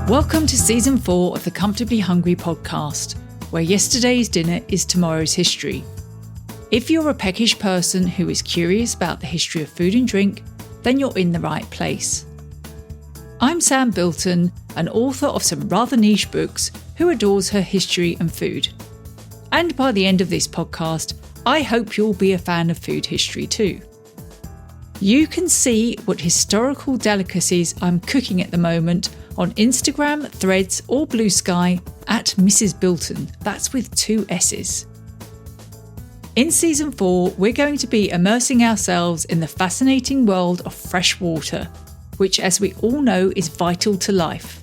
Welcome to Season 4 of the Comfortably Hungry podcast, where yesterday's dinner is tomorrow's history. If you're a peckish person who is curious about the history of food and drink, then you're in the right place. I'm Sam Bilton, an author of some rather niche books who adores her history and food. And by the end of this podcast, I hope you'll be a fan of food history too. You can see what historical delicacies I'm cooking at the moment on Instagram, Threads or Blue Sky at Mrs. Bilton, that's with 2 S's. In Season 4, we're going to be immersing ourselves in the fascinating world of fresh water, which as we all know is vital to life.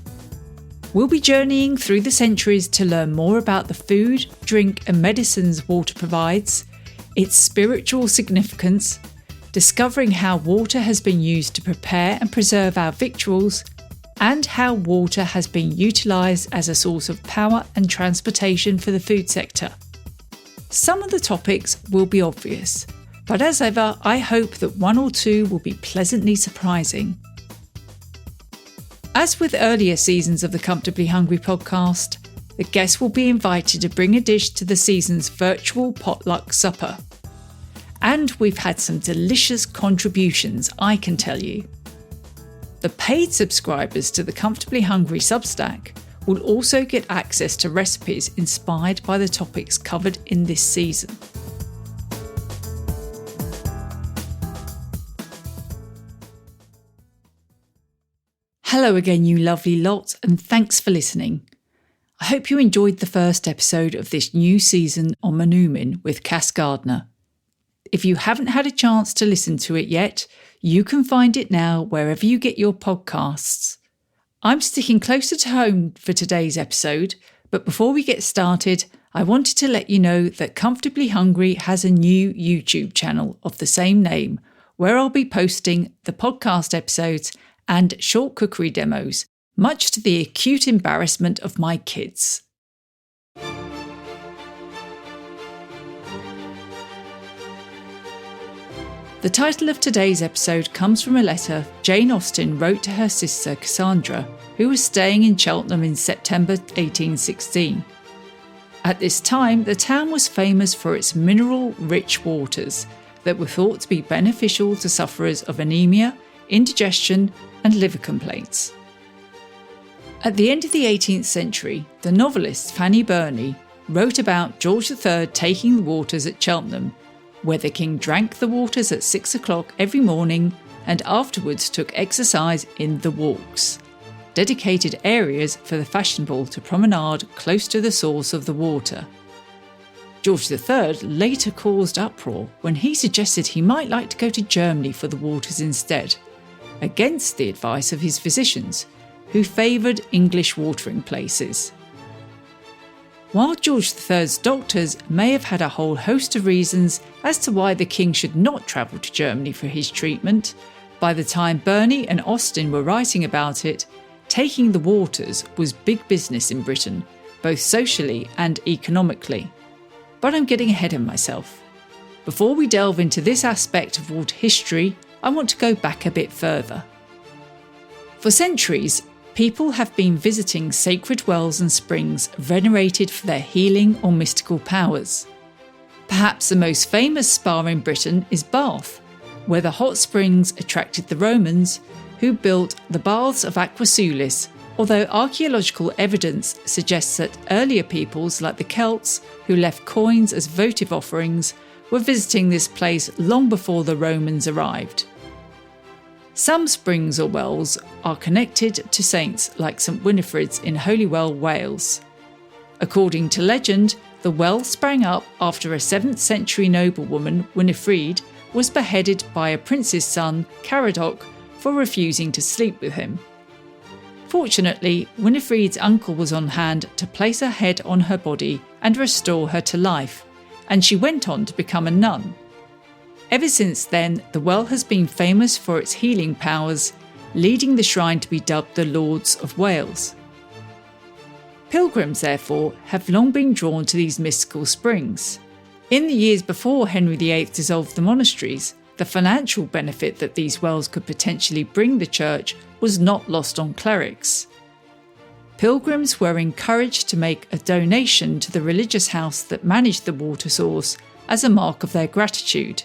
We'll be journeying through the centuries to learn more about the food, drink and medicines water provides, its spiritual significance, discovering how water has been used to prepare and preserve our victuals, and how water has been utilised as a source of power and transportation for the food sector. Some of the topics will be obvious, but as ever, I hope that 1 or 2 will be pleasantly surprising. As with earlier seasons of the Comfortably Hungry podcast, the guests will be invited to bring a dish to the season's virtual potluck supper. And we've had some delicious contributions, I can tell you. The paid subscribers to the Comfortably Hungry Substack will also get access to recipes inspired by the topics covered in this season. Hello again, you lovely lot, and thanks for listening. I hope you enjoyed the first episode of this new season on Manoomin with Cass Gardner. If you haven't had a chance to listen to it yet, you can find it now wherever you get your podcasts. I'm sticking closer to home for today's episode, but before we get started, I wanted to let you know that Comfortably Hungry has a new YouTube channel of the same name, where I'll be posting the podcast episodes and short cookery demos, much to the acute embarrassment of my kids. The title of today's episode comes from a letter Jane Austen wrote to her sister Cassandra, who was staying in Cheltenham in September 1816. At this time, the town was famous for its mineral-rich waters that were thought to be beneficial to sufferers of anemia, indigestion and liver complaints. At the end of the 18th century, the novelist Fanny Burney wrote about George III taking the waters at Cheltenham, where the king drank the waters at 6 o'clock every morning and afterwards took exercise in the walks, dedicated areas for the fashionable to promenade close to the source of the water. George III later caused uproar when he suggested he might like to go to Germany for the waters instead, against the advice of his physicians, who favoured English watering places. While George III's doctors may have had a whole host of reasons as to why the king should not travel to Germany for his treatment, by the time Burney and Austen were writing about it, taking the waters was big business in Britain, both socially and economically. But I'm getting ahead of myself. Before we delve into this aspect of water history, I want to go back a bit further. For centuries, people have been visiting sacred wells and springs venerated for their healing or mystical powers. Perhaps the most famous spa in Britain is Bath, where the hot springs attracted the Romans, who built the Baths of Aqua Sulis, although archaeological evidence suggests that earlier peoples like the Celts, who left coins as votive offerings, were visiting this place long before the Romans arrived. Some springs or wells are connected to saints like St Winifred's in Holywell, Wales. According to legend, the well sprang up after a 7th century noblewoman, Winifred, was beheaded by a prince's son, Caradoc, for refusing to sleep with him. Fortunately, Winifred's uncle was on hand to place her head on her body and restore her to life, and she went on to become a nun. Ever since then, the well has been famous for its healing powers, leading the shrine to be dubbed the Lords of Wales. Pilgrims, therefore, have long been drawn to these mystical springs. In the years before Henry VIII dissolved the monasteries, the financial benefit that these wells could potentially bring the church was not lost on clerics. pilgrims were encouraged to make a donation to the religious house that managed the water source as a mark of their gratitude.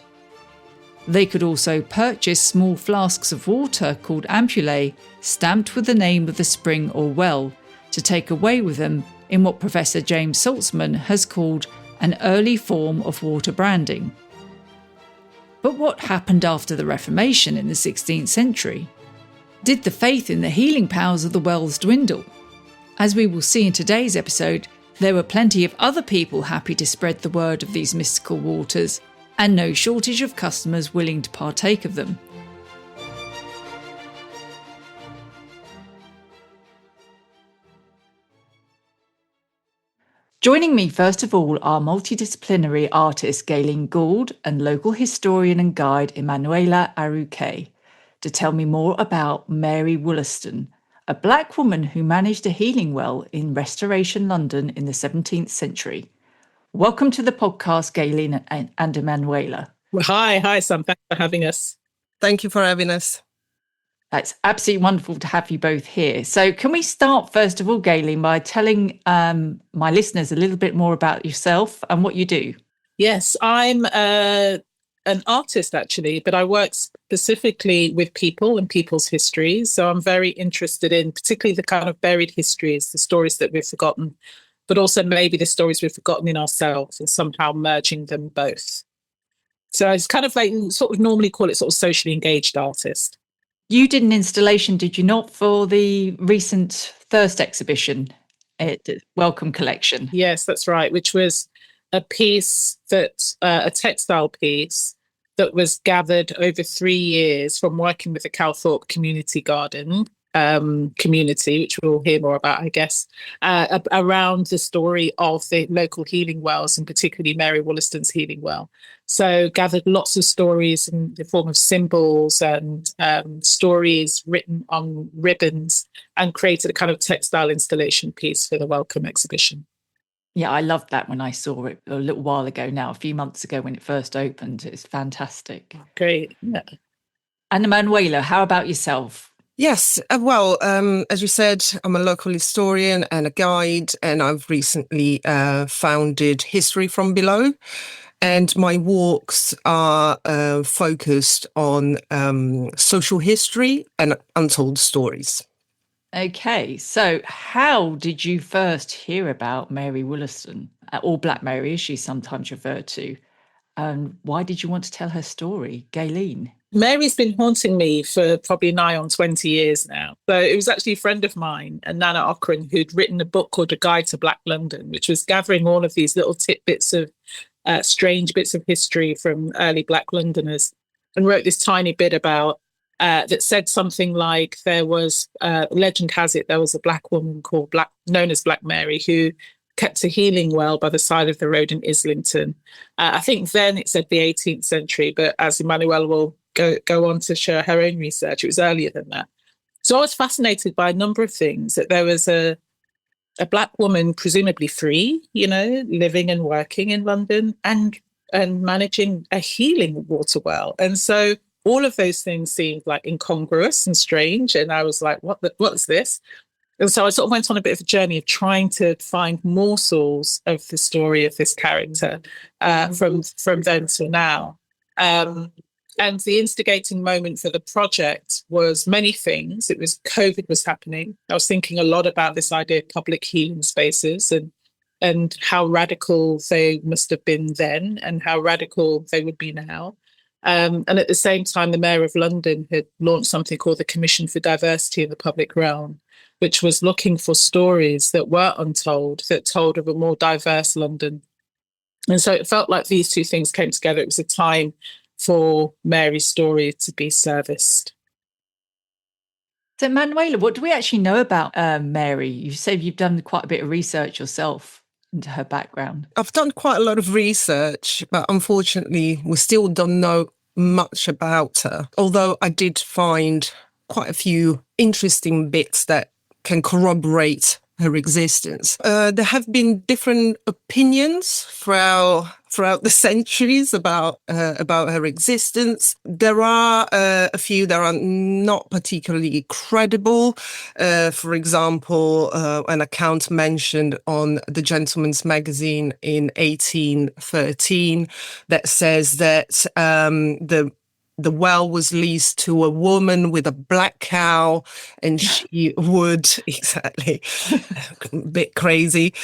They could also purchase small flasks of water called ampullae, stamped with the name of the spring or well, to take away with them in what Professor James Saltzman has called an early form of water branding. But what happened after the Reformation in the 16th century? Did the faith in the healing powers of the wells dwindle? As we will see in today's episode, there were plenty of other people happy to spread the word of these mystical waters, and no shortage of customers willing to partake of them. Joining me first of all are multidisciplinary artist Gaylene Gould and local historian and guide Emanuela Aru Kay to tell me more about Mary Woolaston, a black woman who managed a healing well in Restoration London in the 17th century. Welcome to the podcast, Gaylene and Emanuela. Well, hi, Sam. Thanks for having us. Thank you for having us. It's absolutely wonderful to have you both here. So can we start, first of all, Gaylene, by telling my listeners a little bit more about yourself and what you do? Yes, I'm an artist, actually, but I work specifically with people and people's histories. So I'm very interested in particularly the kind of buried histories, the stories that we've forgotten, but also maybe the stories we've forgotten in ourselves and somehow merging them both. So it's kind of like sort of normally call it sort of socially engaged artist. You did an installation, did you not, for the recent Thirst exhibition at Welcome Collection? Yes, that's right, which was a piece that, a textile piece that was gathered over 3 years from working with the Calthorpe Community Garden community, which we'll hear more about, I guess, around the story of the local healing wells, and particularly Mary Woolaston's healing well. So gathered lots of stories in the form of symbols and stories written on ribbons, and created a kind of textile installation piece for the Welcome exhibition. Yeah, I loved that when I saw it a little while ago now, a few months ago when it first opened. It's fantastic. Great. Yeah. And Emanuela, how about yourself? Yes, well, as you said, I'm a local historian and a guide, and I've recently founded History from Below. And my walks are focused on social history and untold stories. Okay, so how did you first hear about Mary Woolaston, or Black Mary as she's sometimes referred to? And why did you want to tell her story, Gaylene? Mary's been haunting me for probably nigh on 20 years now. So it was actually a friend of mine, Nana Ocran, who'd written a book called A Guide to Black London, which was gathering all of these little tidbits of strange bits of history from early Black Londoners, and wrote this tiny bit about that said something like there was, legend has it, there was a Black woman known as Black Mary, who kept a healing well by the side of the road in Islington. I think then it said the 18th century, but as Emanuela will go on to share her own research, it was earlier than that. So I was fascinated by a number of things, that there was a Black woman, presumably free, living and working in London and managing a healing water well. And so all of those things seemed like incongruous and strange. And I was like, what's this? And so I sort of went on a bit of a journey of trying to find morsels of the story of this character from then till now. And the instigating moment for the project was many things. It was COVID was happening. I was thinking a lot about this idea of public healing spaces and how radical they must have been then and how radical they would be now. And at the same time, the Mayor of London had launched something called the Commission for Diversity in the Public Realm, which was looking for stories that were untold, that told of a more diverse London. And so it felt like these two things came together. It was a time for Mary's story to be serviced. So, Emanuela, what do we actually know about Mary? You say you've done quite a bit of research yourself into her background. I've done quite a lot of research, but unfortunately, we still don't know much about her. Although I did find quite a few interesting bits that can corroborate her existence. There have been different opinions throughout the centuries about her existence. There are a few that are not particularly credible. For example, an account mentioned on the Gentleman's Magazine in 1813 that says that the well was leased to a woman with a black cow, and she would, exactly, a bit crazy,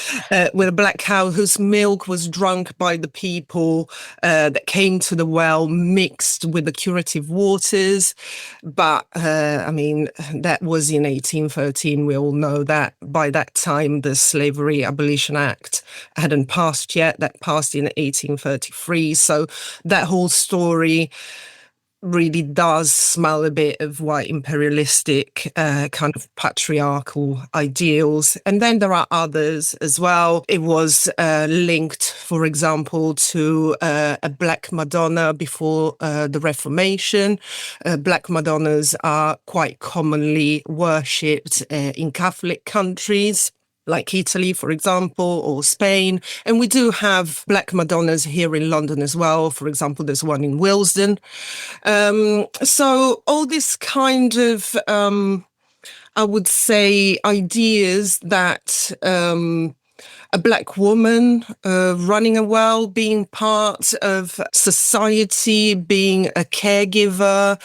with a black cow whose milk was drunk by the people that came to the well, mixed with the curative waters. But, I mean, that was in 1813. We all know that by that time, the Slavery Abolition Act hadn't passed yet. That passed in 1833. So that whole story really does smell a bit of white imperialistic kind of patriarchal ideals. And then there are others as well. It was linked, for example, to a Black Madonna before the Reformation. Black Madonnas are quite commonly worshipped in Catholic countries, like Italy, for example, or Spain. And we do have Black Madonnas here in London as well. For example, there's one in Willesden. So all this kind of, I would say, ideas that a Black woman running a well, being part of society, being a caregiver,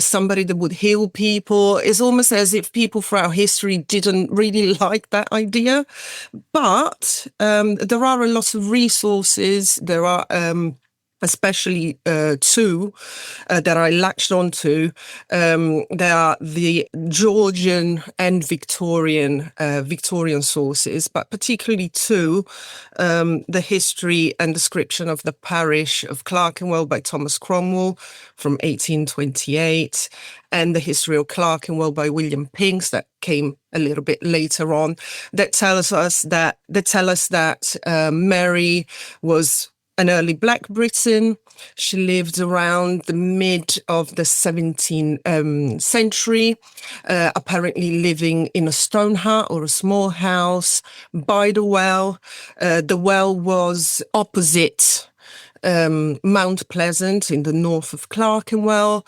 somebody that would heal people, is almost as if people throughout history didn't really like that idea. But there are a lot of resources. There are especially two that I latched onto. They are the Georgian and Victorian sources, but particularly two, the history and description of the parish of Clerkenwell by Thomas Cromwell from 1828, and the history of Clerkenwell by William Pinks that came a little bit later on, that tell us that Mary was an early Black Briton. She lived around the mid of the 17th century, apparently living in a stone hut or a small house by the well. The well was opposite Mount Pleasant in the north of Clerkenwell.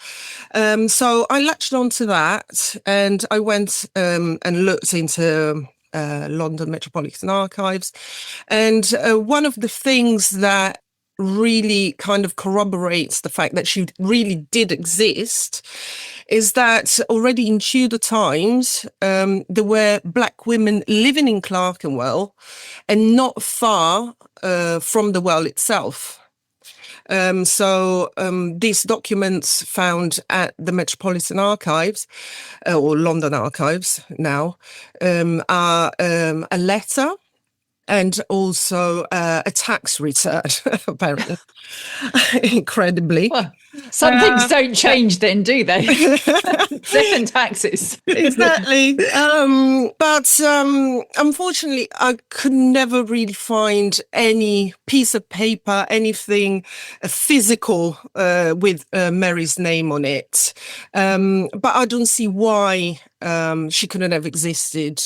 So I latched onto that, and I went and looked into London Metropolitan Archives. And one of the things that really kind of corroborates the fact that she really did exist is that already in Tudor times, there were Black women living in Clerkenwell and not far from the well itself. So these documents found at the Metropolitan Archives, or London Archives now, are a letter and also a tax return, apparently, incredibly. Well, some things don't change then, do they? Death and taxes. Exactly. But unfortunately, I could never really find any piece of paper, anything physical with Mary's name on it. But I don't see why she couldn't have existed.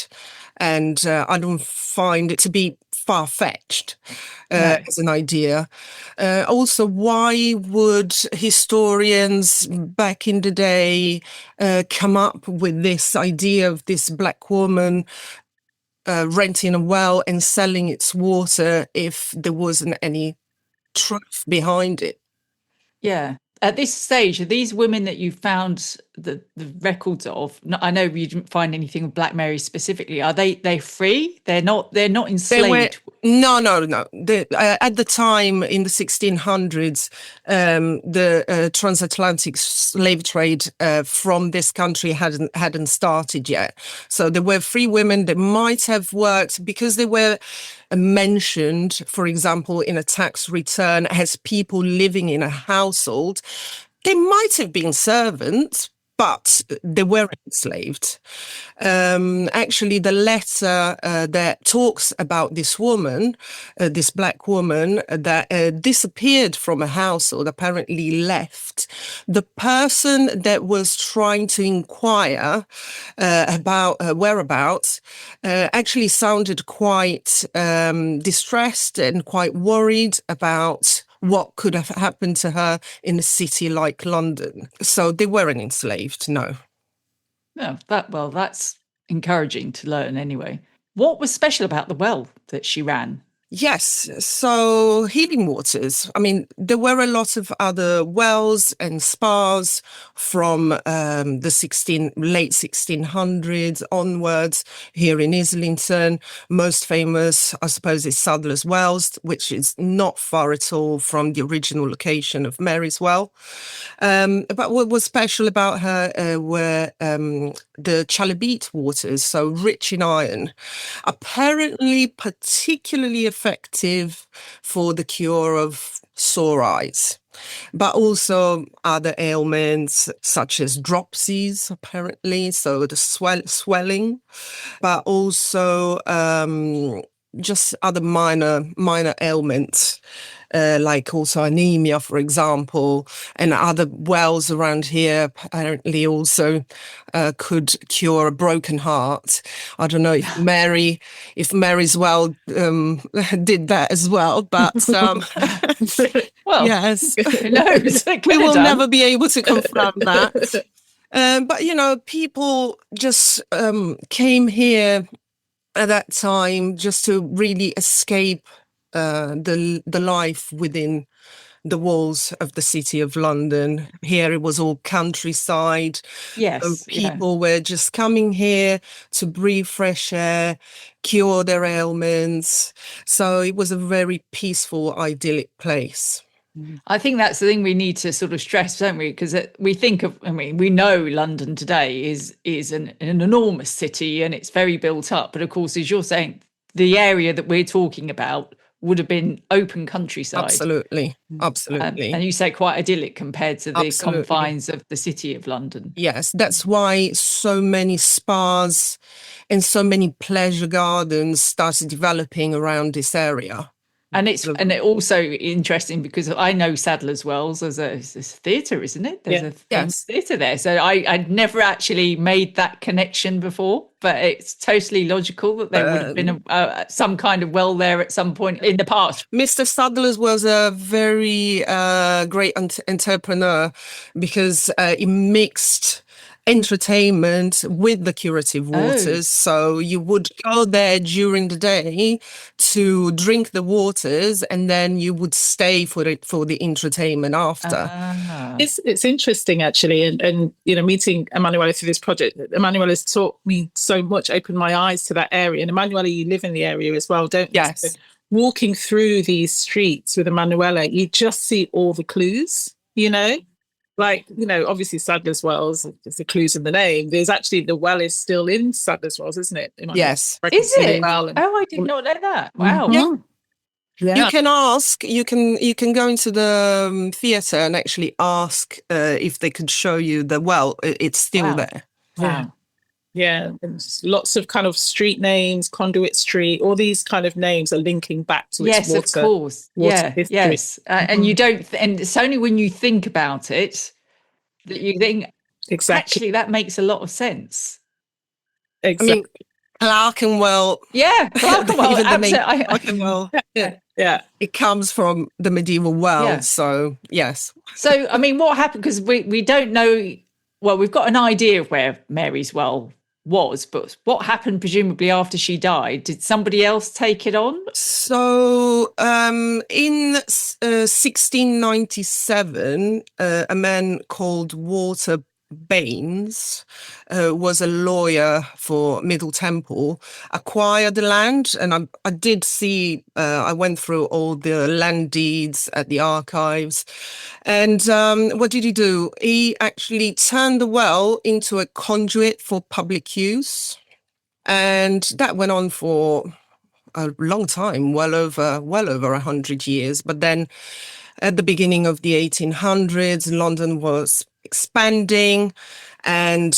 And I don't find it to be far-fetched as an idea. Also, why would historians back in the day come up with this idea of this Black woman renting a well and selling its water if there wasn't any truth behind it? Yeah. At this stage, are these women that you found the records of? I know you didn't find anything of Black Mary specifically. Are they free? They're not enslaved. No. At the time in the 1600s, the transatlantic slave trade from this country hadn't started yet. So there were free women that might have worked because they were mentioned, for example, in a tax return as people living in a household. They might have been servants, but they were enslaved. Actually, the letter that talks about this woman, this black woman that disappeared from a household, apparently left. The person that was trying to inquire about her whereabouts actually sounded quite distressed and quite worried about what could have happened to her in a city like London. So they weren't enslaved, no. No, that's encouraging to learn anyway. What was special about the well that she ran? Yes, so healing waters. I mean, there were a lot of other wells and spas from the late 1600s onwards here in Islington. Most famous, I suppose, is Sadler's Wells, which is not far at all from the original location of Mary's Well. But what was special about her were the chalybeate waters, so rich in iron, apparently particularly effective for the cure of sore eyes, but also other ailments such as dropsies, apparently, so the swelling, but also just other minor ailments. Like also anemia, for example, and other wells around here apparently also could cure a broken heart. I don't know if Mary's Well did that as well, but well, yes, who knows? We will never be able to confirm that. But you know, people just came here at that time just to really escape the life within the walls of the city of London. Here it was all countryside. Yes, so people were just coming here to breathe fresh air, cure their ailments. So it was a very peaceful, idyllic place. I think that's the thing we need to sort of stress, don't we? Because we think of, I mean, we know London today is an enormous city and it's very built up. But of course, as you're saying, the area that we're talking about would have been open countryside. Absolutely. And you say quite idyllic compared to the confines of the city of London. Yes, that's why so many spas and so many pleasure gardens started developing around this area. And it's also interesting because I know Sadler's Wells as a theatre, isn't it? There's a theatre there. So I'd never actually made that connection before, but it's totally logical that there would have been some kind of well there at some point in the past. Mr. Sadler's was a very great entrepreneur because he mixed entertainment with the curative waters. So you would go there during the day to drink the waters and then you would stay for the entertainment after. It's interesting actually, and you know, meeting Emanuela through this project, Emanuela's taught me so much, opened my eyes to that area. And Emanuela, you live in the area as well, don't you? Yes. So walking through these streets with Emanuela, you just see all the clues, you know? Like, you know, obviously Sadler's Wells, there's the clues in the name. There's actually, the well is still in Sadler's Wells, isn't it? Yes. Is it? I did not know that. Wow. Mm-hmm. Yeah. You can ask, you can go into the theatre and actually ask if they could show you the well. It's still there. Wow. Yeah. There's lots of kind of street names, Conduit Street, all these kind of names are linking back to its water. Yes, of course. History. Yes. And you don't, and it's only when you think about it that you think, actually, that makes a lot of sense. Exactly. I mean, Clerkenwell. Yeah, Clerkenwell. Absolutely. Clerkenwell. Yeah. It comes from the medieval well. So, yes. So, I mean, what happened? Because we don't know, well, we've got an idea of where Mary's Well was, but what happened presumably after she died? Did somebody else take it on? So in 1697, a man called Walter Baines was a lawyer for Middle Temple, acquired the land, and I did see, I went through all the land deeds at the archives, and what did he do? He actually turned the well into a conduit for public use, and that went on for a long time, well over 100 years. But then at the beginning of the 1800s, London was expanding And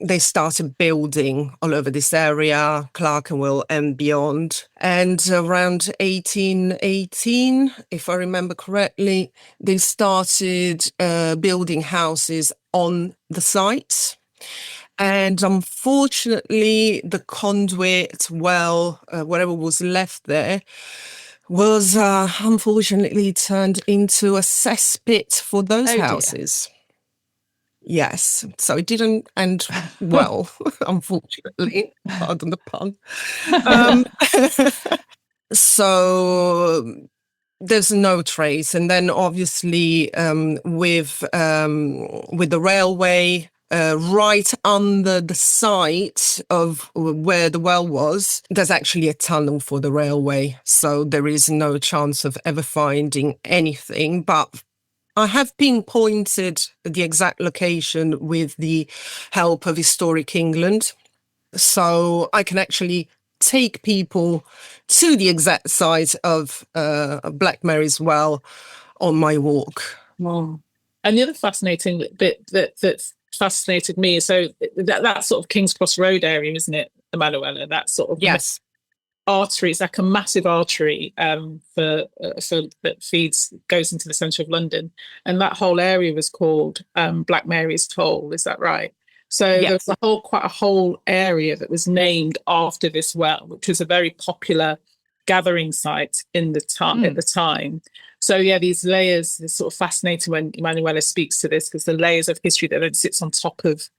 they started building all over this area, Clerkenwell and beyond. And around 1818, if I remember correctly, they started building houses on the site. And unfortunately, the conduit, well, whatever was left there, was unfortunately turned into a cesspit for those houses. Yes, so it didn't end well, unfortunately. Pardon the pun. So there's no trace, and then obviously with the railway right under the site of where the well was, there's actually a tunnel for the railway, so there is no chance of ever finding anything. But I have pinpointed the exact location with the help of Historic England, so I can actually take people to the exact site of Black Mary's Well on my walk. Wow. And the other fascinating bit that fascinated me, so that sort of King's Cross Road area, isn't it, Emanuela? That sort of artery. It's like a massive artery for that goes into the centre of London, and that whole area was called Black Mary's Toll. Is that right? So there was quite a whole area that was named after this well, which was a very popular gathering site in the at the time. So these layers is sort of fascinating when Emanuela speaks to this, because the layers of history that then sits on top of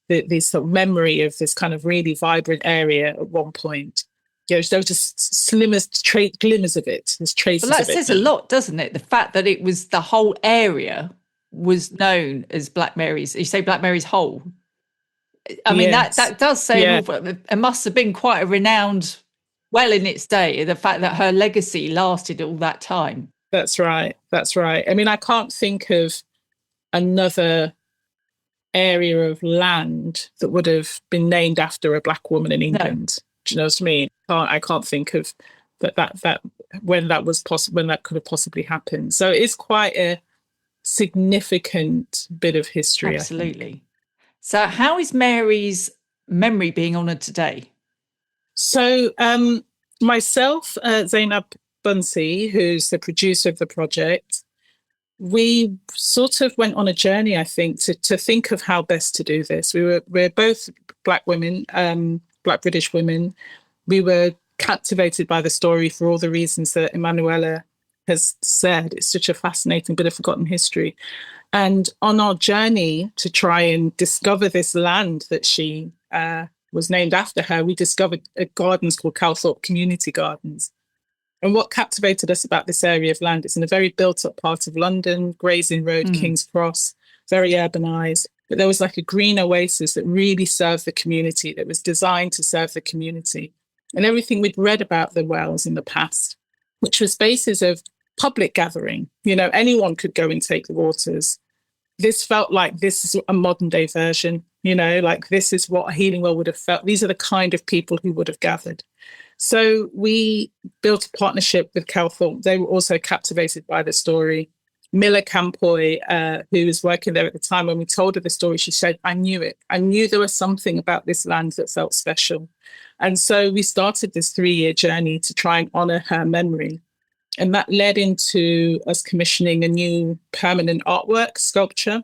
this sort of memory of this kind of really vibrant area at one point. There's just slimmest glimmers of it. There's traces of it. That says a lot, doesn't it? The fact that it was the whole area was known as Black Mary's. You say Black Mary's Hole. I mean, that does say an awful. It must have been quite a renowned well in its day. The fact that her legacy lasted all that time. That's right. That's right. I mean, I can't think of another area of land that would have been named after a Black woman in England. No. Do you know what I mean? I can't think of that when that was possible, when that could have possibly happened. So it is quite a significant bit of history. Absolutely. So how is Mary's memory being honoured today? So myself, Zainab Bunsey, who's the producer of the project, we sort of went on a journey, I think, to think of how best to do this. We're both Black women, Black British women. We were captivated by the story for all the reasons that Emanuela has said. It's such a fascinating bit of forgotten history. And on our journey to try and discover this land that she was named after her, we discovered gardens called Calthorpe Community Gardens. And what captivated us about this area of land, it's in a very built-up part of London, Gray's Inn Road, King's Cross, very urbanised. But there was like a green oasis that really served the community, that was designed to serve the community. And everything we'd read about the wells in the past, which was spaces of public gathering. You know, anyone could go and take the waters. This felt like this is a modern day version, you know, like this is what a healing well would have felt. These are the kind of people who would have gathered. So we built a partnership with Calthorpe. They were also captivated by the story. Miller Campoy, who was working there at the time, when we told her the story, she said, I knew it. I knew there was something about this land that felt special. And so we started this 3-year journey to try and honour her memory. And that led into us commissioning a new permanent artwork sculpture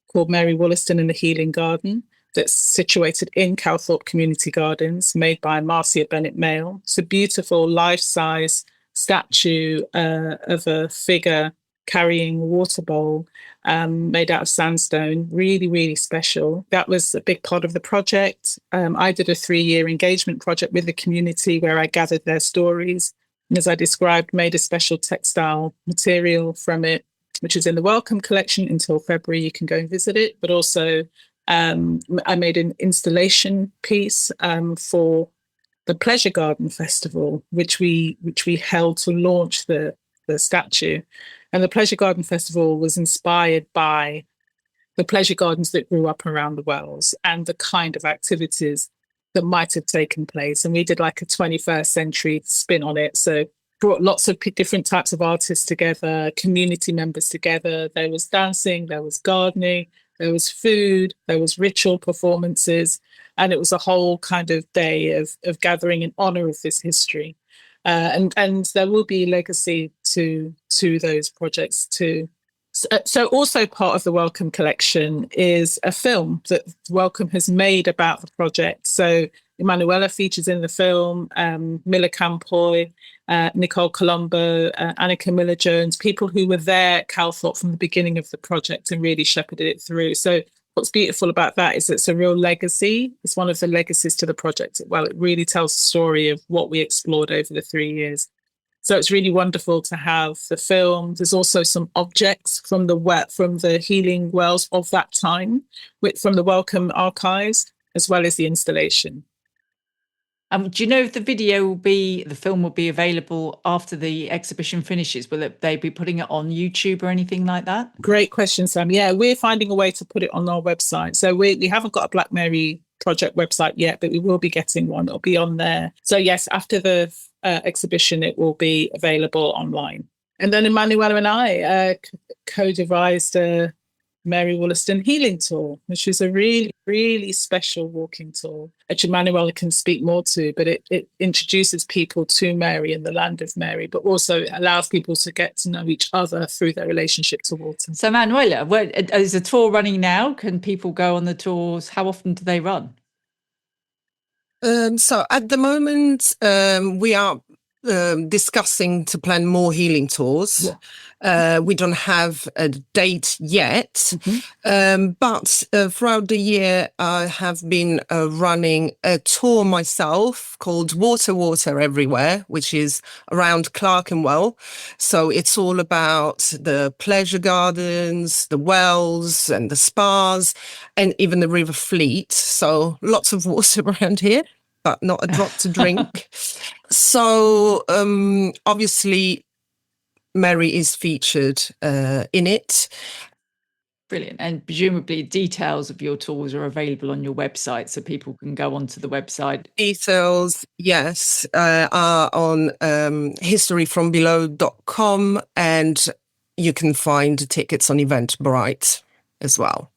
called Mary Woolaston and the Healing Garden, that's situated in Calthorpe Community Gardens, made by Marcia Bennett Mayle. It's a beautiful life-size statue of a figure carrying a water bowl made out of sandstone. Really, really special. That was a big part of the project. I did a 3-year engagement project with the community where I gathered their stories. And as I described, made a special textile material from it, which is in the Welcome collection until February. You can go and visit it. But also I made an installation piece for the Pleasure Garden Festival, which we held to launch the statue. And the Pleasure Garden Festival was inspired by the pleasure gardens that grew up around the wells and the kind of activities that might have taken place. And we did like a 21st century spin on it. So brought lots of different types of artists together, community members together. There was dancing, there was gardening, there was food, there was ritual performances, and it was a whole kind of day of gathering in honor of this history. And there will be legacy to those projects too. So also part of the Wellcome collection is a film that Wellcome has made about the project. So Emanuela features in the film, Miller Campoy, Nicole Colombo, Annika Miller-Jones, people who were there at Calthorpe from the beginning of the project and really shepherded it through. So what's beautiful about that is it's a real legacy. It's one of the legacies to the project. Well, it really tells the story of what we explored over the 3 years. So it's really wonderful to have the film. There's also some objects from the healing wells of that time, from the Wellcome archives, as well as the installation. Do you know if the film will be available after the exhibition finishes? Will they be putting it on YouTube or anything like that? Great question, Sam. Yeah, we're finding a way to put it on our website. So we haven't got a Black Mary project website yet, but we will be getting one. It'll be on there. So yes, after the exhibition, it will be available online. And then Emanuela and I co-devised a Mary Woolaston healing tour, which is a really, really special walking tour, which Emanuela can speak more to, but it introduces people to Mary and the land of Mary, but also allows people to get to know each other through their relationship to water. So Emanuela, is the tour running now? Can people go on the tours? How often do they run? So at the moment, we are discussing to plan more healing tours. Yeah. We don't have a date yet, but throughout the year, I have been running a tour myself called Water Everywhere, which is around Clerkenwell. So it's all about the pleasure gardens, the wells and the spas, and even the River Fleet. So lots of water around here, but not a drop to drink. So obviously Mary is featured in it. Brilliant. And presumably details of your tours are available on your website, so people can go onto the website. Details, yes, are on historyfrombelow.com, and you can find tickets on Eventbrite as well.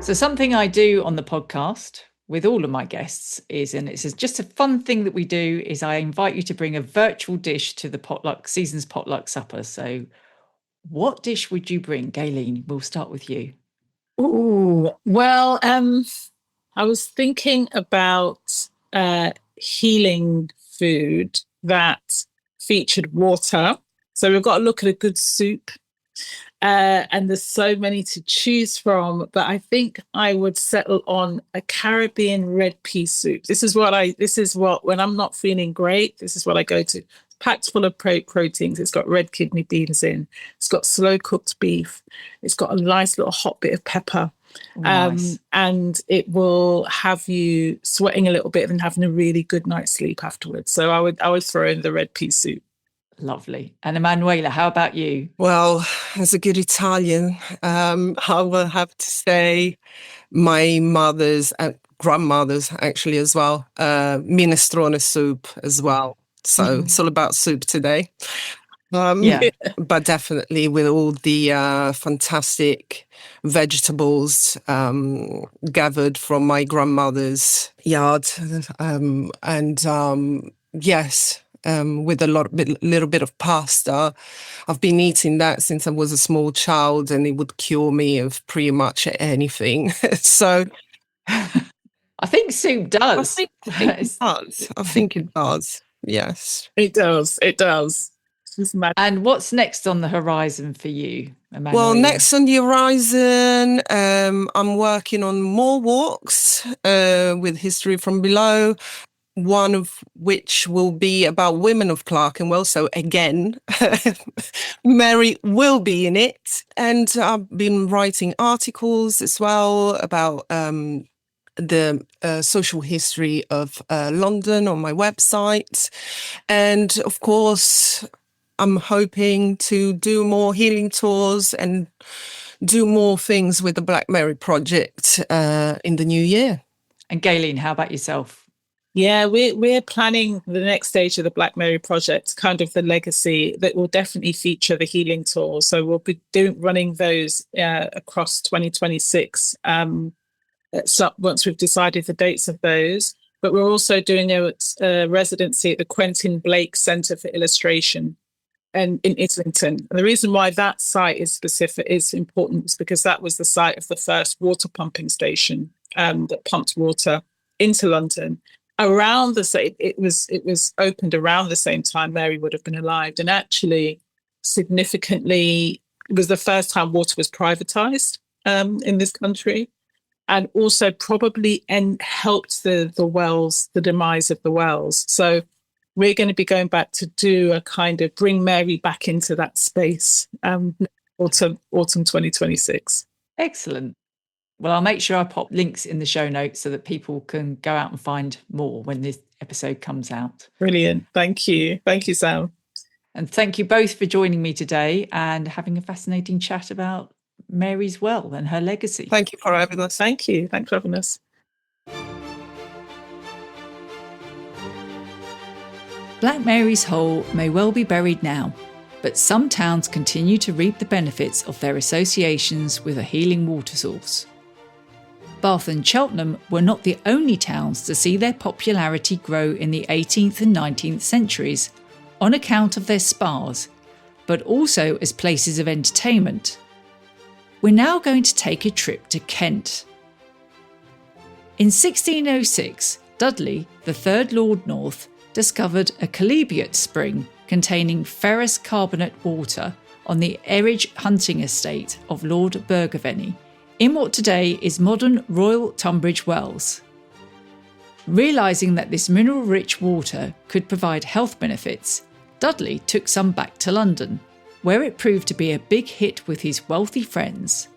So something I do on the podcast with all of my guests is, and it's just a fun thing that we do, is I invite you to bring a virtual dish to the season's potluck supper. So what dish would you bring, Gaylene? We'll start with you. Ooh, well, I was thinking about healing food that featured water. So we've got to look at a good soup. And there's so many to choose from, but I think I would settle on a Caribbean red pea soup. This is what, when I'm not feeling great, this is what I go to. It's packed full of proteins. It's got red kidney beans in. It's got slow cooked beef. It's got a nice little hot bit of pepper. Nice. And it will have you sweating a little bit and having a really good night's sleep afterwards. So I would throw in the red pea soup. Lovely. And Emanuela, how about you? Well, as a good Italian, I will have to say my mother's and grandmother's actually as well, minestrone soup as well. So it's all about soup today. But definitely with all the fantastic vegetables gathered from my grandmother's yard. Yes. With a little bit of pasta. I've been eating that since I was a small child, and it would cure me of pretty much anything. So I think soup does. I think it does. Yes, it does. It does. And what's next on the horizon for you, Emanuela? Well, next on the horizon, I'm working on more walks with History from Below. One of which will be about women of Clerkenwell. So again, Mary will be in it. And I've been writing articles as well about the social history of London on my website. And of course, I'm hoping to do more healing tours and do more things with the Black Mary Project in the new year. And Gaylene, how about yourself? Yeah, we're planning the next stage of the Black Mary project, kind of the legacy that will definitely feature the healing tour. So we'll be running those across 2026. Once we've decided the dates of those. But we're also doing a residency at the Quentin Blake Centre for Illustration and in Islington. And the reason why that site is important is because that was the site of the first water pumping station that pumped water into London. Around the same, it was opened around the same time Mary would have been alive, and actually significantly it was the first time water was privatized in this country, and also probably helped the wells, the demise of the wells. So we're going to be going back to do a kind of bring Mary back into that space autumn 2026. Excellent. Well, I'll make sure I pop links in the show notes so that people can go out and find more when this episode comes out. Brilliant. Thank you. Thank you, Sam. And thank you both for joining me today and having a fascinating chat about Mary's well and her legacy. Thank you for having us. Thank you. Thanks for having us. Black Mary's Hole may well be buried now, but some towns continue to reap the benefits of their associations with a healing water source. Bath and Cheltenham were not the only towns to see their popularity grow in the 18th and 19th centuries on account of their spas, but also as places of entertainment. We're now going to take a trip to Kent. In 1606, Dudley, the third Lord North, discovered a chalybeate spring containing ferrous carbonate water on the Erridge hunting estate of Lord Bergavenny, in what today is modern Royal Tunbridge Wells. Realising that this mineral-rich water could provide health benefits, Dudley took some back to London, where it proved to be a big hit with his wealthy friends.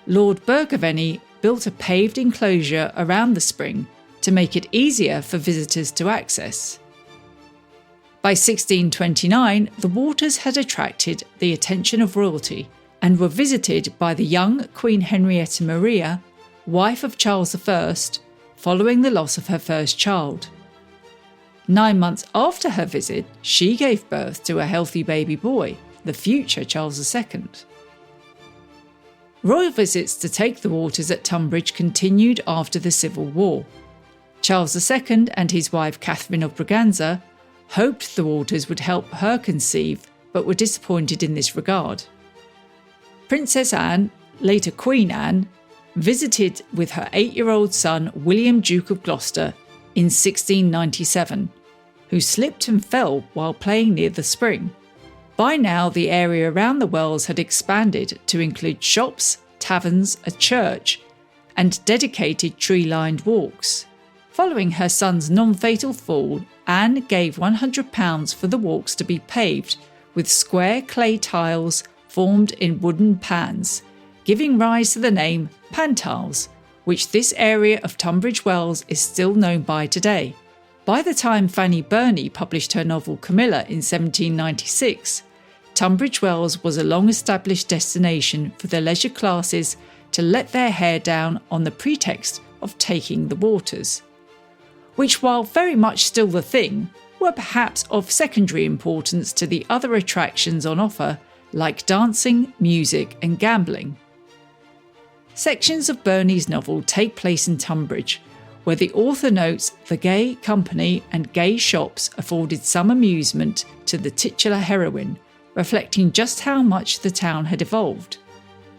Lord Bergavenny built a paved enclosure around the spring to make it easier for visitors to access. By 1629, the waters had attracted the attention of royalty and were visited by the young Queen Henrietta Maria, wife of Charles I, following the loss of her first child. 9 months after her visit, she gave birth to a healthy baby boy, the future Charles II. Royal visits to take the waters at Tunbridge continued after the Civil War. Charles II and his wife Catherine of Braganza hoped the waters would help her conceive, but were disappointed in this regard. Princess Anne, later Queen Anne, visited with her 8-year-old son William, Duke of Gloucester, in 1697, who slipped and fell while playing near the spring. By now, the area around the wells had expanded to include shops, taverns, a church, and dedicated tree-lined walks. Following her son's non-fatal fall, Anne gave £100 for the walks to be paved with square clay tiles formed in wooden pans, giving rise to the name Pantiles, which this area of Tunbridge Wells is still known by today. By the time Fanny Burney published her novel Camilla in 1796, Tunbridge Wells was a long-established destination for the leisure classes to let their hair down on the pretext of taking the waters, which, while very much still the thing, were perhaps of secondary importance to the other attractions on offer, like dancing, music and gambling. Sections of Burney's novel take place in Tunbridge, where the author notes the gay company and gay shops afforded some amusement to the titular heroine, reflecting just how much the town had evolved.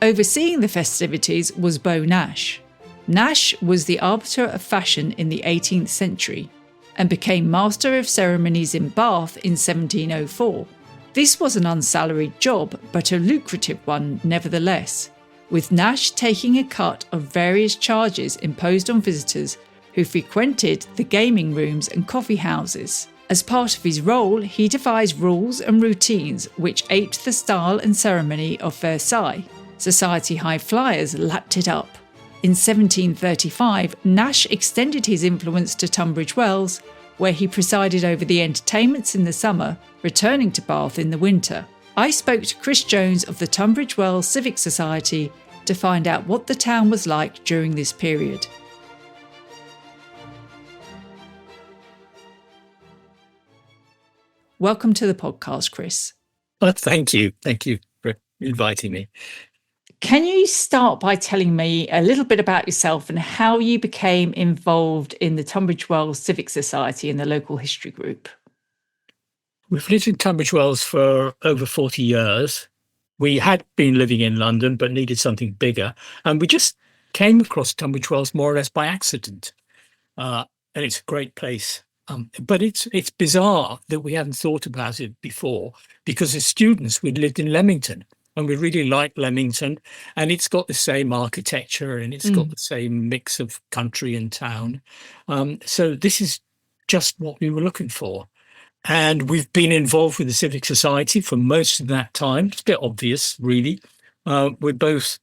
Overseeing the festivities was Beau Nash. Nash was the arbiter of fashion in the 18th century and became Master of Ceremonies in Bath in 1704. This was an unsalaried job, but a lucrative one nevertheless, with Nash taking a cut of various charges imposed on visitors who frequented the gaming rooms and coffee houses. As part of his role, he devised rules and routines which aped the style and ceremony of Versailles. Society high flyers lapped it up. In 1735, Nash extended his influence to Tunbridge Wells, where he presided over the entertainments in the summer, returning to Bath in the winter. I spoke to Chris Jones of the Tunbridge Wells Civic Society to find out what the town was like during this period. Welcome to the podcast, Chris. Well, thank you. Thank you for inviting me. Can you start by telling me a little bit about yourself and how you became involved in the Tunbridge Wells Civic Society and the local history group? We've lived in Tunbridge Wells for over 40 years. We had been living in London, but needed something bigger. And we just came across Tunbridge Wells more or less by accident. And it's a great place. But it's bizarre that we hadn't thought about it before, because as students, we'd lived in Leamington. And we really like Leamington, and it's got the same architecture and it's got the same mix of country and town. So this is just what we were looking for. And we've been involved with the Civic Society for most of that time. It's a bit obvious, really. We're both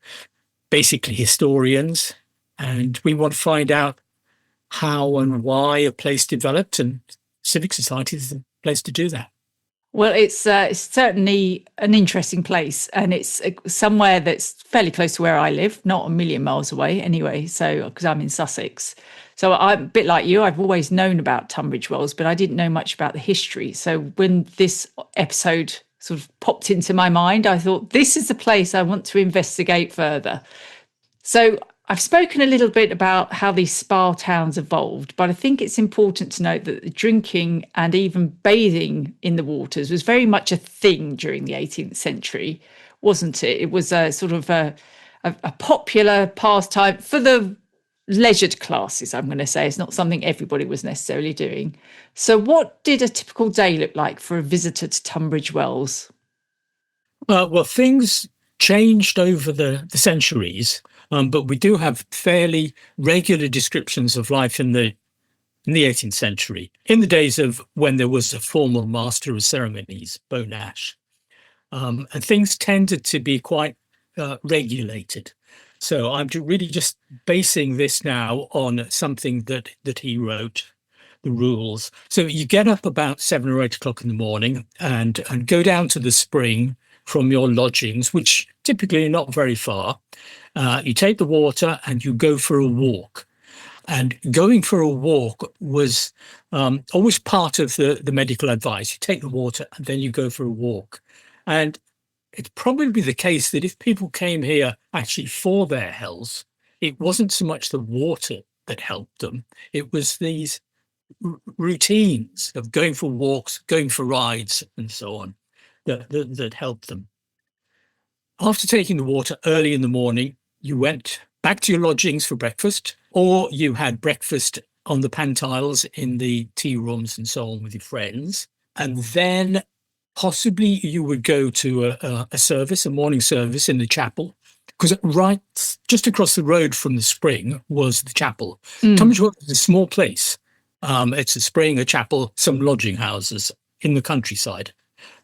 basically historians, and we want to find out how and why a place developed, and Civic Society is the place to do that. Well, it's certainly an interesting place, and it's somewhere that's fairly close to where I live, not a million miles away anyway, so because I'm in Sussex. So I'm a bit like you, I've always known about Tunbridge Wells, but I didn't know much about the history. So when this episode sort of popped into my mind, I thought, this is the place I want to investigate further. So I've spoken a little bit about how these spa towns evolved, but I think it's important to note that the drinking and even bathing in the waters was very much a thing during the 18th century, wasn't it? It was a sort of a popular pastime for the leisured classes, I'm going to say. It's not something everybody was necessarily doing. So what did a typical day look like for a visitor to Tunbridge Wells? Well, things changed over the centuries. But we do have fairly regular descriptions of life in the 18th century, in the days of when there was a formal master of ceremonies, Beau Nash. And things tended to be quite regulated. So I'm really just basing this now on something that he wrote, the rules. So you get up about 7 or 8 o'clock in the morning and go down to the spring from your lodgings, which typically are not very far. You take the water and you go for a walk. And going for a walk was always part of the medical advice. You take the water and then you go for a walk. And it's probably the case that if people came here actually for their health, it wasn't so much the water that helped them. It was these routines of going for walks, going for rides and so on that helped them. After taking the water early in the morning, you went back to your lodgings for breakfast, or you had breakfast on the pantiles in the tea rooms and so on with your friends. And then possibly you would go to a service, a morning service in the chapel, because right just across the road from the spring was the chapel. Tunbridge Wells is a small place. It's a spring, a chapel, some lodging houses in the countryside.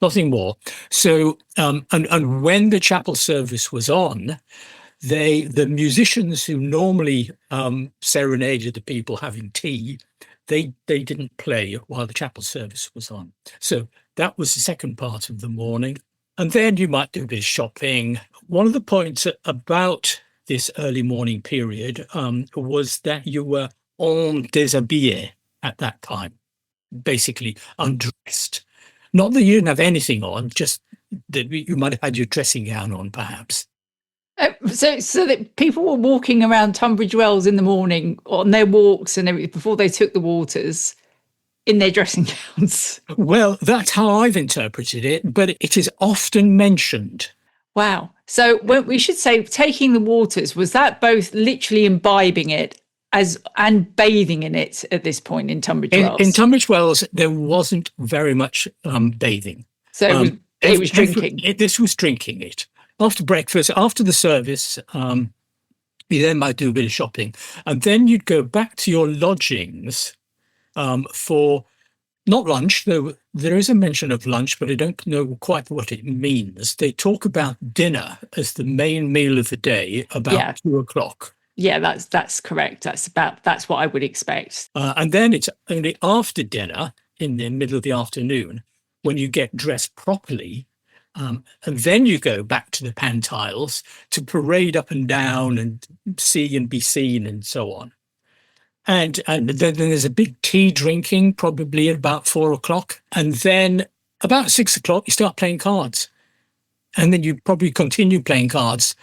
Nothing more. So, and when the chapel service was on, the musicians who normally serenaded the people having tea, they didn't play while the chapel service was on. So that was the second part of the morning. And then you might do a bit of shopping. One of the points about this early morning period was that you were en déshabillé at that time, basically undressed. Not that you didn't have anything on, just that you might have had your dressing gown on, perhaps. So that people were walking around Tunbridge Wells in the morning on their walks and everything before they took the waters in their dressing gowns. Well, that's how I've interpreted it, but it is often mentioned. Wow. So we should say taking the waters, was that both literally imbibing it and bathing in it at this point in Tunbridge Wells? In Tunbridge Wells, there wasn't very much bathing. So it was drinking. This was drinking it. After breakfast, after the service, you then might do a bit of shopping. And then you'd go back to your lodgings for not lunch, though there is a mention of lunch, but I don't know quite what it means. They talk about dinner as the main meal of the day about 2 o'clock. Yeah, that's correct. That's what I would expect. And then it's only after dinner, in the middle of the afternoon, when you get dressed properly, and then you go back to the pantiles to parade up and down and see and be seen and so on. And then there's a big tea drinking, probably at about 4 o'clock. And then about 6 o'clock, you start playing cards. And then you probably continue playing cards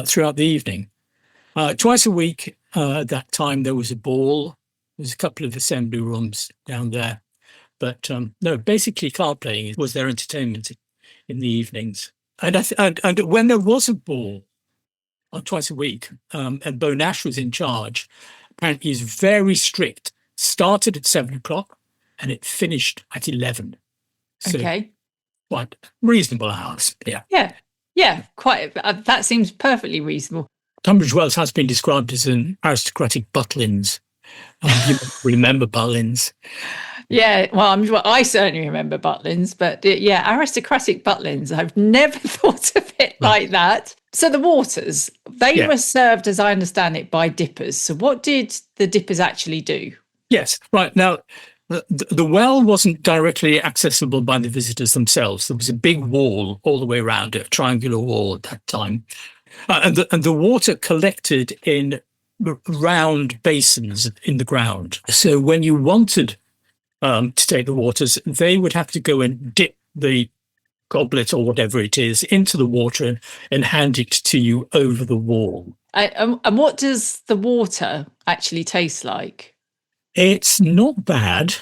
throughout the evening. Twice a week, at that time, there was a ball. There's a couple of assembly rooms down there. But no, basically card playing was their entertainment in the evenings. And when there was a ball twice a week, and Bo Nash was in charge, apparently he's very strict. Started at 7 o'clock and it finished at 11. So Okay. quite reasonable hours. Yeah. Yeah, quite. That seems perfectly reasonable. Tunbridge Wells has been described as an aristocratic Butlins. You remember Butlins? Yeah, well, I certainly remember Butlins, but aristocratic Butlins. I've never thought of it like that. So the waters, they were served, as I understand it, by dippers. So what did the dippers actually do? Yes, right. Now, the well wasn't directly accessible by the visitors themselves. There was a big wall all the way around it, a triangular wall at that time. And the water collected in round basins in the ground. So when you wanted to take the waters, they would have to go and dip the goblet or whatever it is into the water and hand it to you over the wall. And what does the water actually taste like? It's not bad.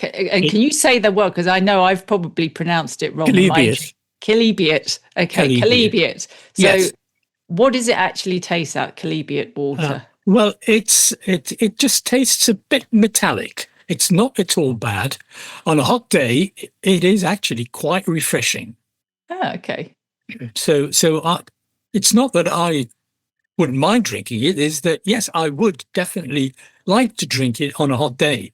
And can you say the word? Because I know I've probably pronounced it wrong. Chalybeate. Chalybeate. Okay, chalybeate. So yes. What does it actually taste like, chalybeate water? Well, it just tastes a bit metallic. It's not at all bad. On a hot day, it is actually quite refreshing. Oh, okay. So it's not that I wouldn't mind drinking it. Is that, yes, I would definitely like to drink it on a hot day.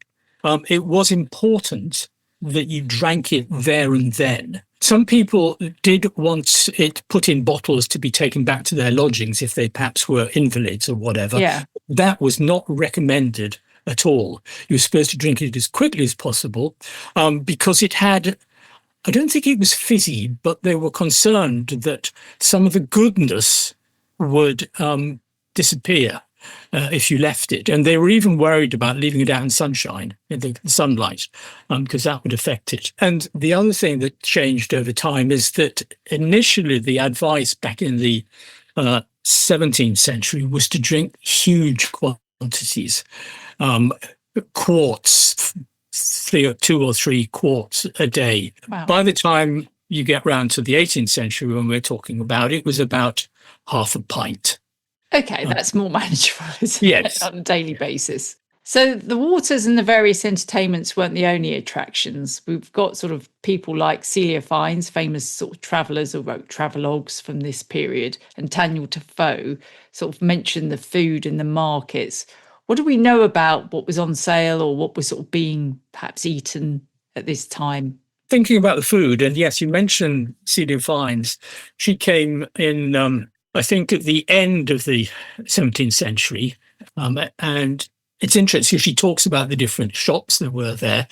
It was important that you drank it there and then. Some people did want it put in bottles to be taken back to their lodgings if they perhaps were invalids or whatever. Yeah. That was not recommended at all. You were supposed to drink it as quickly as possible because it had, I don't think it was fizzy, but they were concerned that some of the goodness would disappear if you left it. And they were even worried about leaving it out in sunshine, in the sunlight, because that would affect it. And the other thing that changed over time is that initially the advice back in the 17th century was to drink huge quantities, quarts, 2 or 3 quarts a day. Wow. By the time you get round to the 18th century, when we're talking about it, was about half a pint. Okay, that's more manageable, isn't Yes. it, on a daily basis? So the waters and the various entertainments weren't the only attractions. We've got sort of people like Celia Fiennes, famous sort of travellers who wrote travelogues from this period, and Daniel Defoe sort of mentioned the food and the markets. What do we know about what was on sale or what was sort of being perhaps eaten at this time? Thinking about the food, and yes, you mentioned Celia Fiennes. She came in, I think, at the end of the 17th century, and it's interesting. She talks about the different shops that were there.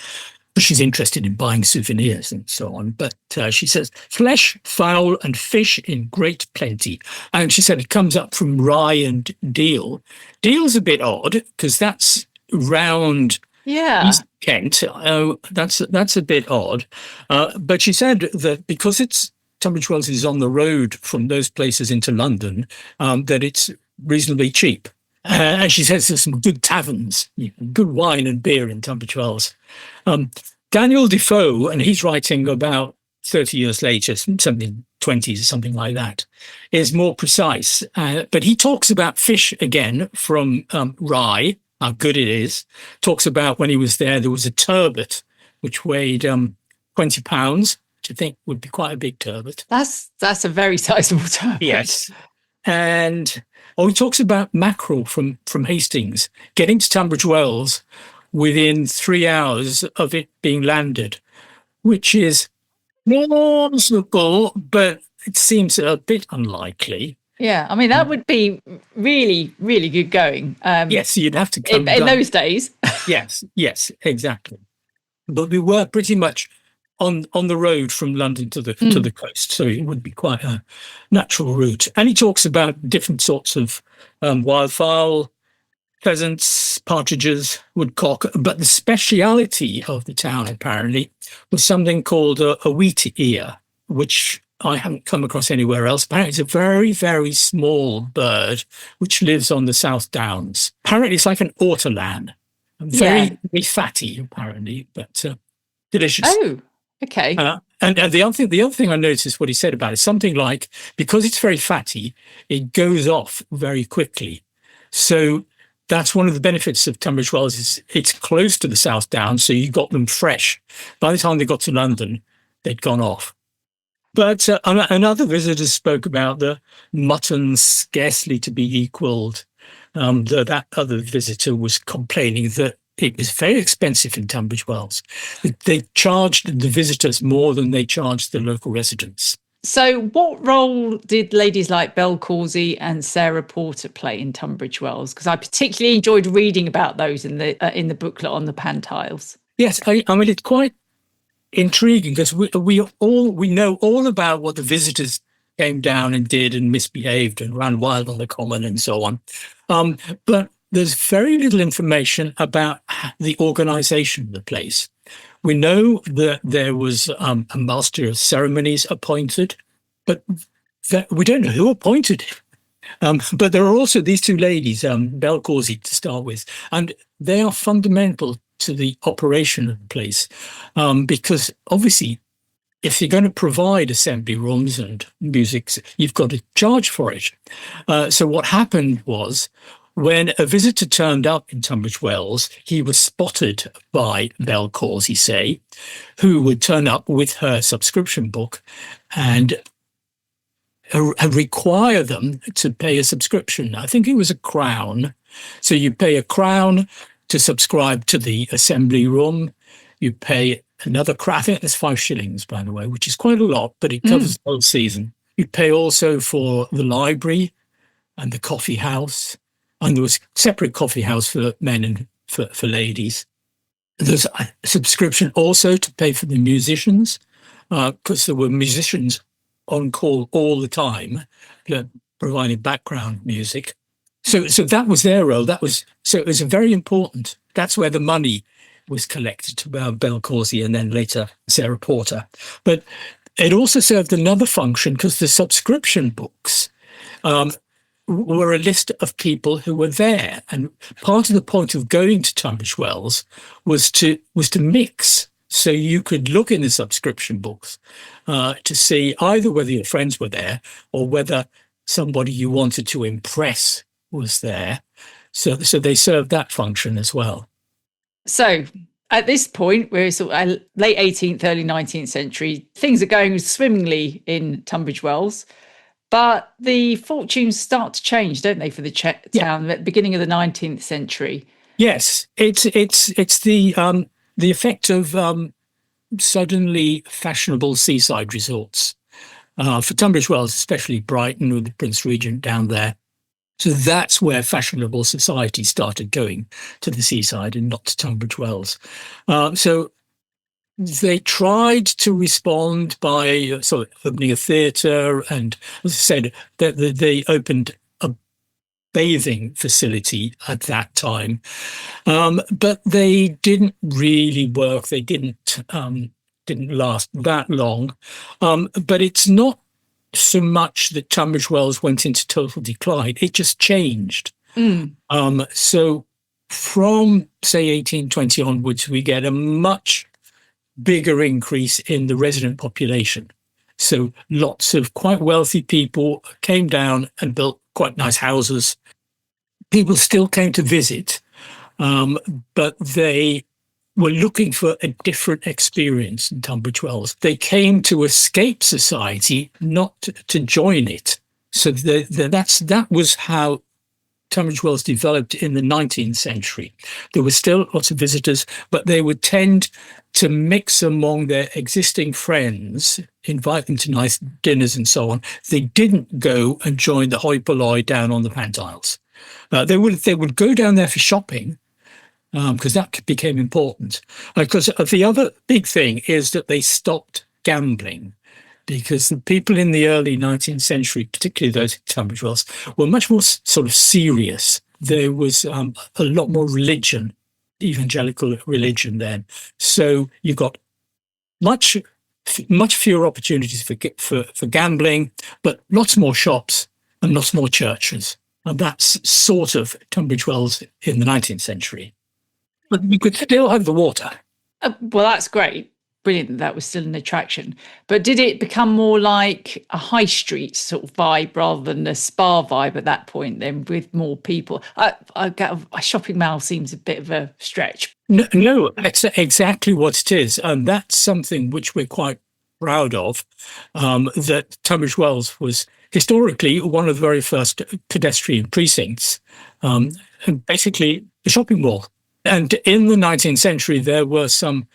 She's interested in buying souvenirs and so on. But she says, flesh, fowl and fish in great plenty. And she said it comes up from Rye and Deal. Deal's a bit odd because that's round East Kent. That's a bit odd. But she said that because Tunbridge Wells is on the road from those places into London, that it's reasonably cheap. And she says there's some good taverns, good wine and beer in Tunbridge Wells. Daniel Defoe, and he's writing about 30 years later, something 20s, something like that, is more precise. But he talks about fish again from Rye, how good it is. Talks about when he was there was a turbot, which weighed 20 pounds, which I think would be quite a big turbot. That's a very sizable turbot. Yes. And he talks about mackerel from Hastings, getting to Tunbridge Wells within 3 hours of it being landed, which is plausible, but it seems a bit unlikely. Yeah, I mean, that would be really, really good going. Yes, you'd have to come in those days. Yes, exactly. But we were pretty much on the road from London to the coast, so it would be quite a natural route. And he talks about different sorts of wildfowl, pheasants, partridges, woodcock. But the speciality of the town, apparently, was something called a wheat ear, which I haven't come across anywhere else. Apparently, it's a very, very small bird which lives on the South Downs. Apparently, it's like an ortolan. Very, very fatty, apparently, but delicious. Oh, okay. And the other thing I noticed what he said about it, something like, because it's very fatty, it goes off very quickly. So that's one of the benefits of Tunbridge Wells is it's close to the South Downs, so you got them fresh. By the time they got to London, they'd gone off. But another visitor spoke about the mutton scarcely to be equalled. That other visitor was complaining that it was very expensive in Tunbridge Wells. They charged the visitors more than they charged the local residents. So what role did ladies like Belle Causey and Sarah Porter play in Tunbridge Wells? Because I particularly enjoyed reading about those in the booklet on the Pantiles. Yes, I mean, it's quite intriguing because we know all about what the visitors came down and did and misbehaved and ran wild on the common and so on. But there's very little information about the organisation of the place. We know that there was a master of ceremonies appointed, but we don't know who appointed him. But there are also these two ladies, Belle Causey to start with, and they are fundamental to the operation of the place because obviously if you're going to provide assembly rooms and music, you've got to charge for it. So what happened was when a visitor turned up in Tunbridge Wells, he was spotted by Belle Causey, say, who would turn up with her subscription book and require them to pay a subscription. I think it was £1. So you pay £1 to subscribe to the assembly room. You pay another £1. I think that's 5 shillings, by the way, which is quite a lot, but it covers the whole season. You pay also for the library and the coffee house. And there was a separate coffee house for men and for ladies. There's a subscription also to pay for the musicians, because there were musicians on call all the time, providing background music. So that was their role. So it was very important. That's where the money was collected to Belle Causey and then later Sarah Porter. But it also served another function because the subscription books were a list of people who were there. And part of the point of going to Tunbridge Wells was to mix. So you could look in the subscription books to see either whether your friends were there or whether somebody you wanted to impress was there. So they served that function as well. So at this point, we're sort of late 18th, early 19th century. Things are going swimmingly in Tunbridge Wells. But the fortunes start to change, don't they, for the town at the beginning of the 19th century? Yes, it's the effect of suddenly fashionable seaside resorts. For Tunbridge Wells, especially Brighton with the Prince Regent down there. So that's where fashionable society started going, to the seaside and not to Tunbridge Wells. So they tried to respond by opening a theatre, and as I said, they opened a bathing facility at that time, but they didn't really work. They didn't last that long. But it's not so much that Tunbridge Wells went into total decline; it just changed. So from say 1820 onwards, we get a much bigger increase in the resident population. So lots of quite wealthy people came down and built quite nice houses. People still came to visit, but they were looking for a different experience in Tunbridge Wells. They came to escape society, not to join it. So that was how Tunbridge Wells developed in the 19th century. There were still lots of visitors, but they would tend to mix among their existing friends, invite them to nice dinners and so on. They didn't go and join the hoi polloi down on the Pantiles. They would go down there for shopping, because that became important. Because the other big thing is that they stopped gambling, because the people in the early 19th century, particularly those in Tunbridge Wells, were much more sort of serious there was a lot more religion, evangelical religion then. So you've got much fewer opportunities for gambling, but lots more shops and lots more churches. And that's sort of Tunbridge Wells in the 19th century. But you could still have the water. Well, that's great. Brilliant that was still an attraction. But did it become more like a high street sort of vibe rather than a spa vibe at that point then, with more people? A shopping mall seems a bit of a stretch. No, that's exactly what it is. And that's something which we're quite proud of, that Tunbridge Wells was historically one of the very first pedestrian precincts, and basically a shopping mall. And in the 19th century, there were some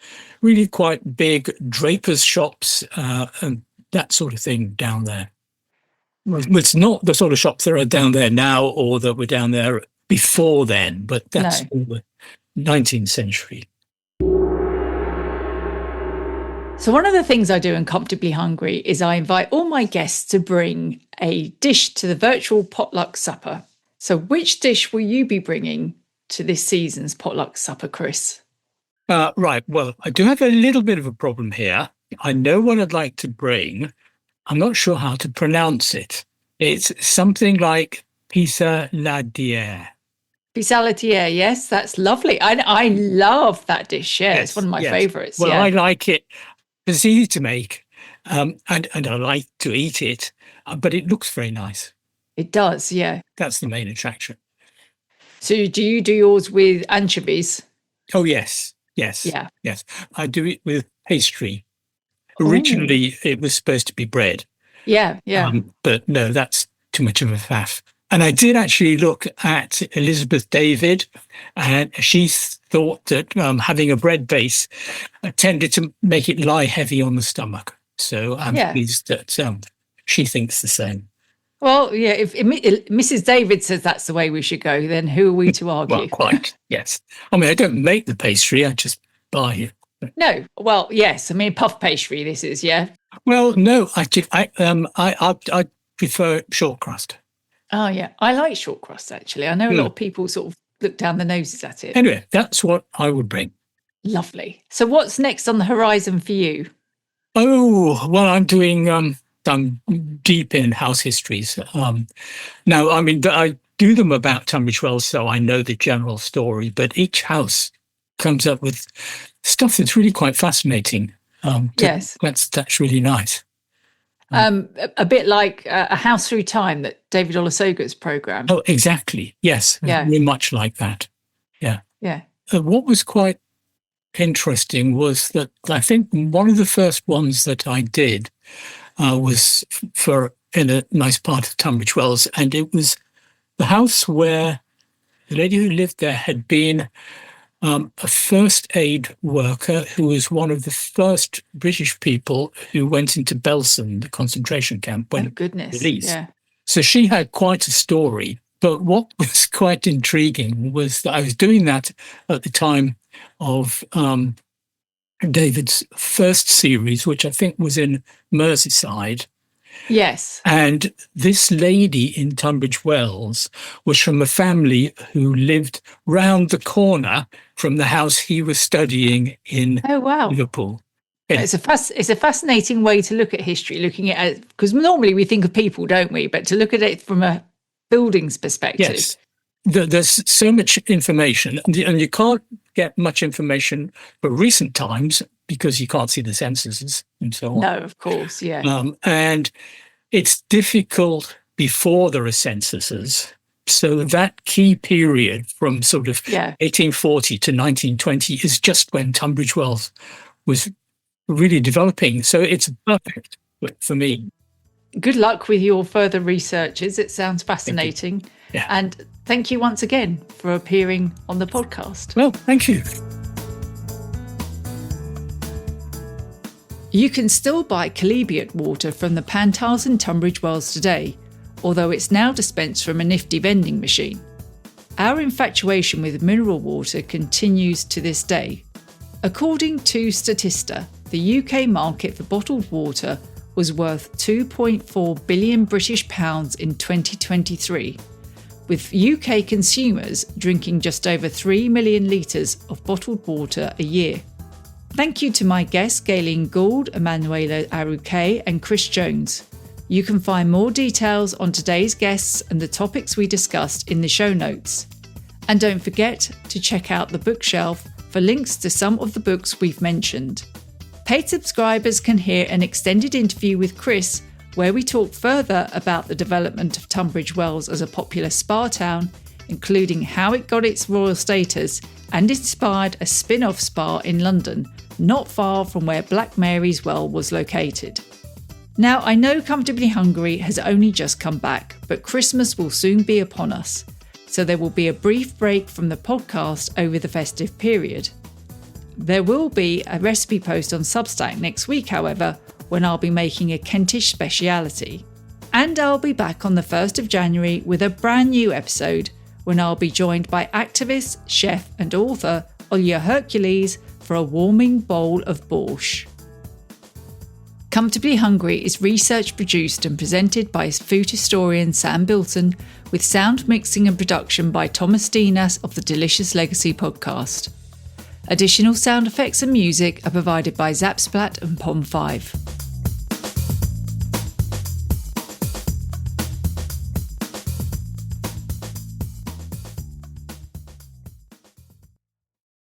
really quite big drapers' shops and that sort of thing down there. It's not the sort of shops that are down there now or that were down there before then, but that's all the 19th century. So one of the things I do in Comfortably Hungry is I invite all my guests to bring a dish to the virtual potluck supper. So which dish will you be bringing to this season's potluck supper, Chris? Right. Well, I do have a little bit of a problem here. I know what I'd like to bring. I'm not sure how to pronounce it. It's something like pissaladière. Pissaladière, yes, that's lovely. I love that dish. Yeah, it's one of my favourites. Well, I like it. It's easy to make, and I like to eat it, but it looks very nice. It does, yeah. That's the main attraction. So do you do yours with anchovies? Oh, yes. Yeah. Yes. I do it with pastry. Originally, it was supposed to be bread. Yeah. But no, that's too much of a faff. And I did actually look at Elizabeth David, and she thought that having a bread base tended to make it lie heavy on the stomach. So I'm pleased that she thinks the same. Well, yeah, if Mrs. David says that's the way we should go, then who are we to argue? Well, quite, yes. I mean, I don't make the pastry, I just buy it. No, well, yes. I mean, puff pastry, this is, yeah? Well, no, I prefer short crust. Oh, yeah. I like short crust, actually. I know a lot of people sort of look down their noses at it. Anyway, that's what I would bring. Lovely. So what's next on the horizon for you? Oh, well, I'm doing... I'm deep in house histories. Now, I mean, I do them about Tunbridge Wells, so I know the general story, but each house comes up with stuff that's really quite fascinating. Yes. That's really nice. A bit like A House Through Time, that David Olusoga's programme. Oh, exactly. Yes. Yeah. Very much like that. Yeah. Yeah. What was quite interesting was that I think one of the first ones that I did was in a nice part of Tunbridge Wells, and it was the house where the lady who lived there had been a first aid worker who was one of the first British people who went into Belsen, the concentration camp, when released. Yeah. So she had quite a story. But what was quite intriguing was that I was doing that at the time of David's first series, which I think was in Merseyside. Yes. And this lady in Tunbridge Wells was from a family who lived round the corner from the house he was studying in Liverpool. It's a fascinating way to look at history, looking at it, because normally we think of people, don't we? But to look at it from a building's perspective. Yes. There's so much information, and you can't get much information for recent times because you can't see the censuses and so on. No, of course, yeah. And it's difficult before there are censuses. So that key period from sort of 1840 to 1920 is just when Tunbridge Wells was really developing. So it's perfect for me. Good luck with your further researches. It sounds fascinating. Yeah. And thank you once again for appearing on the podcast. Well, thank you. You can still buy chalybeate water from the Pantiles in Tunbridge Wells today, although it's now dispensed from a nifty vending machine. Our infatuation with mineral water continues to this day. According to Statista, the UK market for bottled water was worth £2.4 billion British in 2023, with UK consumers drinking just over 3 million litres of bottled water a year. Thank you to my guests Gaylene Gould, Emanuela Aru Kay and Chris Jones. You can find more details on today's guests and the topics we discussed in the show notes. And don't forget to check out the bookshelf for links to some of the books we've mentioned. Paid subscribers can hear an extended interview with Chris where we talk further about the development of Tunbridge Wells as a popular spa town, including how it got its royal status and inspired a spin-off spa in London, not far from where Black Mary's Well was located. Now, I know Comfortably Hungry has only just come back, but Christmas will soon be upon us, so there will be a brief break from the podcast over the festive period. There will be a recipe post on Substack next week, however, when I'll be making a Kentish speciality. And I'll be back on the 1st of January with a brand new episode when I'll be joined by activist, chef and author Olya Hercules for a warming bowl of borscht. Comfortably Hungry is research produced and presented by food historian Sam Bilton, with sound mixing and production by Thomas Dinas of the Delicious Legacy podcast. Additional sound effects and music are provided by Zapsplat and Pom5.